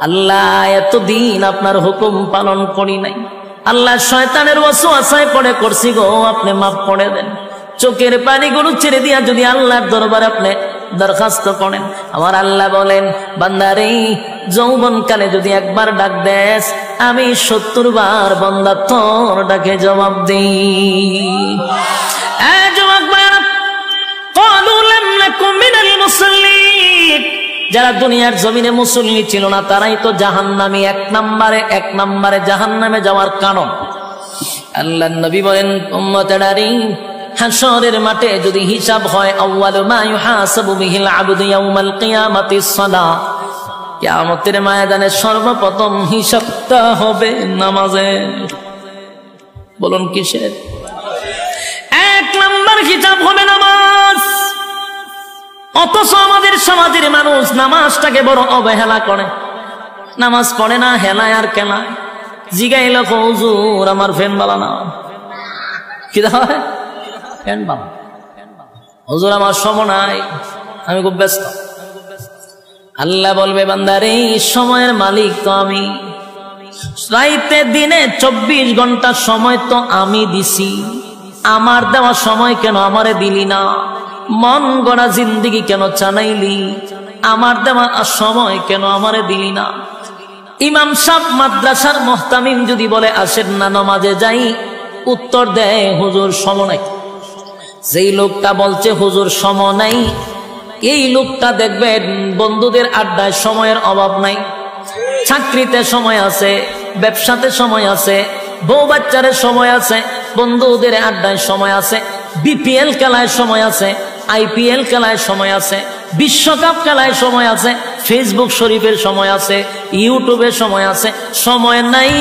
আল্লাহ এতদিন আপনার হুকুম পালন করি নাই, আল্লাহ শয়তানের ওয়াসওয়াসায় পড়ে করছি গো, আপনি মাফ করে দেন। চোখের পানিগুলো ছেড়ে দিয়া যদি আল্লাহর দরবারে আপনি দরখাস্ত করেন, আমার আল্লাহ বলেন বান্দারে যৌবনকালে যদি একবার ডাক দেস, আমি 70 বার বান্দা তোর ডাকে জবাব দিই। যারা দুনিয়ার জমিনে মুসল্লি ছিল না তারাই তো জাহান্নামী, এক নম্বরে জাহান্নামে যাওয়ার কারণ। আল্লাহর নবী বলেন উম্মতেরারি, হাশরের মাঠে যদি হিসাব হয়, আউয়ালু মা ইউহাসাবু বিহিল আবদু ইয়াউমাল কিয়ামাতিস সালাহ, কিয়ামতের ময়দানে সর্বপ্রথম হিসাবটা হবে নামাজের। বলুন কিসের? 1 নম্বর হিসাব হবে নামাজ। অথচ আমাদের সমাজের মানুষ নামাজটাকে বড় অবহেলা করে, নামাজ পড়ে না, হেলায় আর কেলায়। জিগাইল হুজুর আমার ফ্যান বালা না, কি হয় ফ্যান বালা, হুজুর আমার সময় নাই, আমি খুব ব্যস্ত। আল্লাহ বলবে বান্দারে সময়ের মালিক তো আমি, রাইতে দিনে 24 ঘন্টা সময় তো আমি দিছি, আমার দেওয়া সময় কেন আমারে দিলি না? মন গড়া জিন্দেগি কেন চালাইলি? আমার দেওয়া সময় কেন আমারে দিলি না? ইমাম সাহেব মাদ্রাসার মুহতামিম যদি বলে আসেন না নামাজে যাই, উত্তর দেয় হুজুর সময় নাই। যেই লোকটা বলছে হুজুর সময় নাই, এই লোকটা দেখবেন বন্ধুদের আড্ডায় সময়ের অভাব নাই, চাকরিতে সময় আছে, ব্যবসাতে সময় আছে, বউ বাচ্চারে সময় আছে, বন্ধুদের আড্ডায় সময় আছে, বিপিএল খেলায় সময় আছে, আইপিএল খেলায় সময় আছে, বিশ্বকাপ খেলায় সময় আছে, ফেসবুক শরীফের সময় আছে, ইউটিউবের সময় আছে। সময় নাই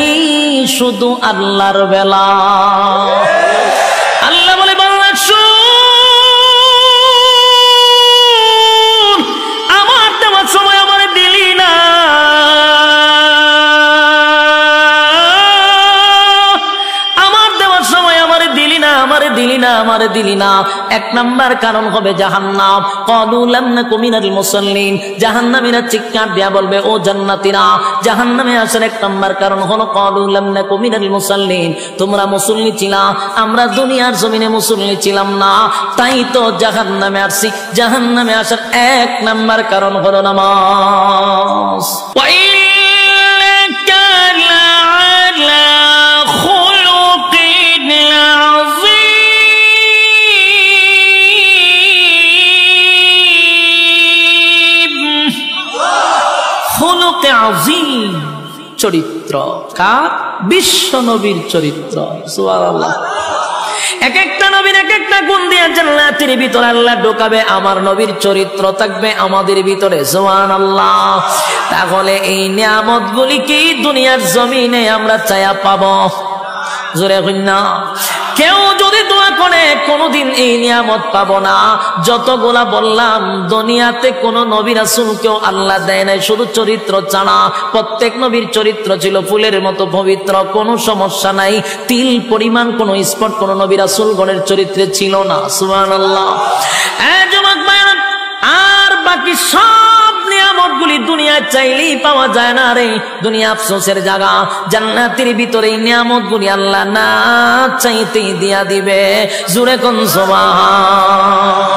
শুধু আল্লাহর বেলা। আল্লাহ বলে বাংলা শুন, আমার দেওয়ার সময় আমার দিলি না, আমারে দিলি না। 1 নম্বর কারণ হবে জাহান্নাম। ক্বালু লাম নাকু মিনাল মুসাল্লিন, জাহান্নামীরা চিৎকার দিয়া বলবে ও জান্নাতীরা, জাহান্নামে আসার 1 নম্বর কারণ হলো ক্বালু লাম নাকু মিনাল মুসাল্লিন, তোমরা মুসল্লি ছিলা, আমরা দুনিয়ার জমিনে মুসল্লি ছিলাম না, তাই তো জাহান্নামে আসছি। জাহান্নামে আসার 1 নম্বর কারণ হলো নামাজ। চরিত্র কার? বিশ্ব নবীর চরিত্র। সুবহানাল্লাহ। এক একটা নবীর এক একটা গুণ দিয়ে জান্নাতের ভিতরে আল্লাহ ঢোকাবে, আমার নবীর চরিত্র থাকবে আমাদের ভিতরে। সুবহানাল্লাহ। তাহলে এই নিয়ামতগুলি কি দুনিয়ার জমিনে আমরা চায়া পাবো? জোরে কই না। কেউ যদি দোয়া করে কোনদিন এই নিয়ামত পাবো না। যতগুলা বললাম দুনিয়াতে কোন নবী রাসূলকেও আল্লাহ দেয় নাই শুধু চরিত্র ছাড়া। প্রত্যেক নবীর চরিত্র ছিল ফুলের মতো পবিত্র, কোনো সমস্যা নাই। তিল পরিমাণ কোন স্পট কোন নবী রাসূলগণের চরিত্রে ছিল না। সুবহানাল্লাহ। যুবক ভাইরা, আর বাকি সব নিয়ামতগুলি দুনিয়া চাইলেই পাওয়া যায় না রে। দুনিয়া আফসোসের জায়গা। জান্নাতের ভিতরে নিয়ামতগুলি আল্লাহ না চাইতেই দিয়া দিবে। জোরে কোন সুবহান।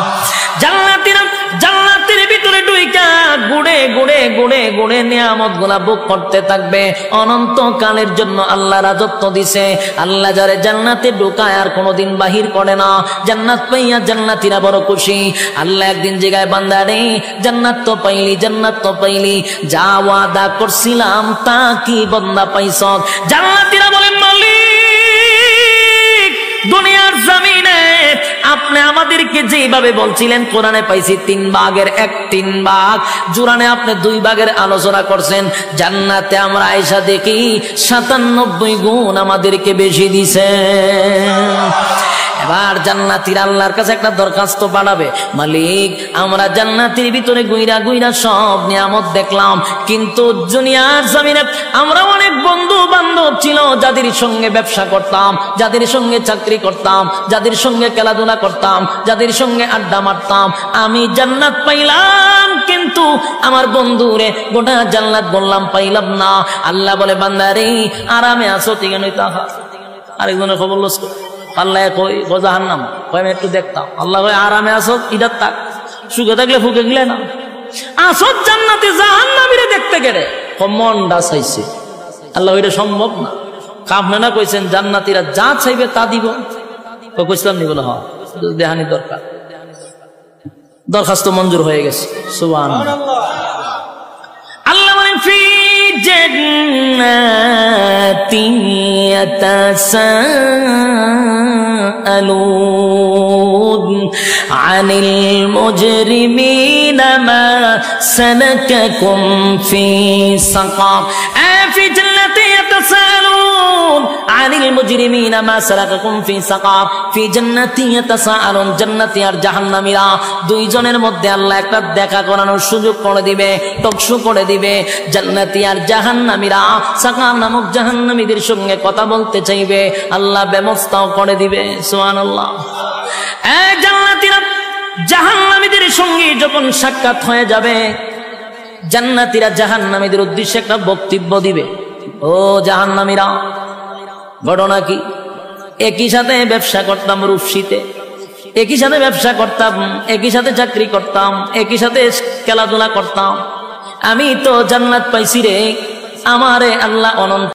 জান্নাতের ভিতরে ঢুইকা গুড়ে গুড়ে গুড়ে গুড়ে নিয়ামতগুলা ভোগ করতে থাকবে অনন্তকালের জন্য। আল্লাহ রাজত্ব দিছে। আল্লাহ যারে জান্নাতে ঢুকায় আর কোনোদিন বাহির করে না। জান্নাত পাইয়া জান্নাতীরা বড় খুশি। আল্লাহ একদিন জায়গায় বান্দা রে জান্নাত তো পাইলি, জান্নাত তো পাইলি, যা ওয়াদা করছিলাম তা কি বান্দা পাইছ? জান্নাতীরা বলেন মালিক, দুনিয়ার জমিনে আপনি আমাদেরকে যেভাবে বলছিলেন কোরআনে পাইছি 3 ভাগের 1 ভাগ, জুরানে আপনি 2 ভাগের আলোচনা করছেন। জান্নাতে আমরা আয়েশা দেখি 97 গুণ আমাদেরকে বেশি দিছেন। এবার জান্নাতীরা আল্লাহর কাছে একটা দরখাস্ত পাঠাবে, মালিক আমরা জান্নাতের ভিতরে গুইরা গুইরা সব নিয়ামত দেখলাম, কিন্তু দুনিয়ার জমিনে আমরা অনেক বন্ধু বান্ধব ছিল যাদের সঙ্গে ব্যবসা করতাম, যাদের সঙ্গে চাকরি করতাম, যাদের সঙ্গে খেলাধুলা করতাম, যাদের সঙ্গে আড্ডা মারতাম, আমি জান্নাত পাইলাম কিন্তু আমার বন্ধুরে গোটা জান্নাত বললাম পাইলাম না। আল্লাহ বলে বান্দারে আরামে আসো ঠিক নই তাহা। আরেকজনের খবর লস আল্লাহ কই জাহান্নাম কই আমি একটু দেখতাম, আল্লাহ কই আরামে আসো ইদার থাক, সুখে থাকলে ফুকে গেলে না আসো জান্নাতে, জাহান্নামীরে দেখতে গেলে মনটা চাইছে। আল্লাহ ওইটা সম্ভব না, কামনা কইছেন জান্নাতীরা যা চাইবে তা দিব। কইছিলাম নি বলে হ্যাঁ দেহানি দরকার, দরখাস্ত মঞ্জুর হয়ে গেছে। সুবহানাল্লাহ। আল্লাহ বলেন ফি জান্নাতিন ইয়াতাসাআলুন আনিল মুজরিমিনা মা সালাকাকুম ফি সাকার। ফি জান্নাতিন ইয়াতাসাআলুন আনিল মুজরিমিনা মা সালাকাকুম ফি সাকার। ফি জান্নাতিন ইয়াতাসাআলুন, জান্নাতি আর জাহান্নামীরা দুইজনের মধ্যে আল্লাহ একটা দেখা করানোর সুযোগ করে দিবে, টকশো করে দিবে। জান্নাতি আর জাহান্নামীরা সাকার নামক জাহান্নামীদের সঙ্গে কথা বলতে চাইবে, আল্লাহ ব্যবস্থাও করে দিবে। সুবহানাল্লাহ। এই জান্নাতীরা জাহান্নামীদের সঙ্গে যখন সাক্ষাৎ হয়ে যাবে, জান্নাতীরা জাহান্নামীদের উদ্দেশ্যে একটা বক্তব্য দিবে। ও জাহান্নামীরা, ঘটনা কি? একই সাথে ব্যবসা করতাম রূপসীতে, একই সাথে ব্যবসা করতাম, একই সাথে চাকরি করতাম, একই সাথে খেলাধুলা করতাম, আমি তো জান্নাত পাইছি রে, আমারে আল্লাহ অনন্ত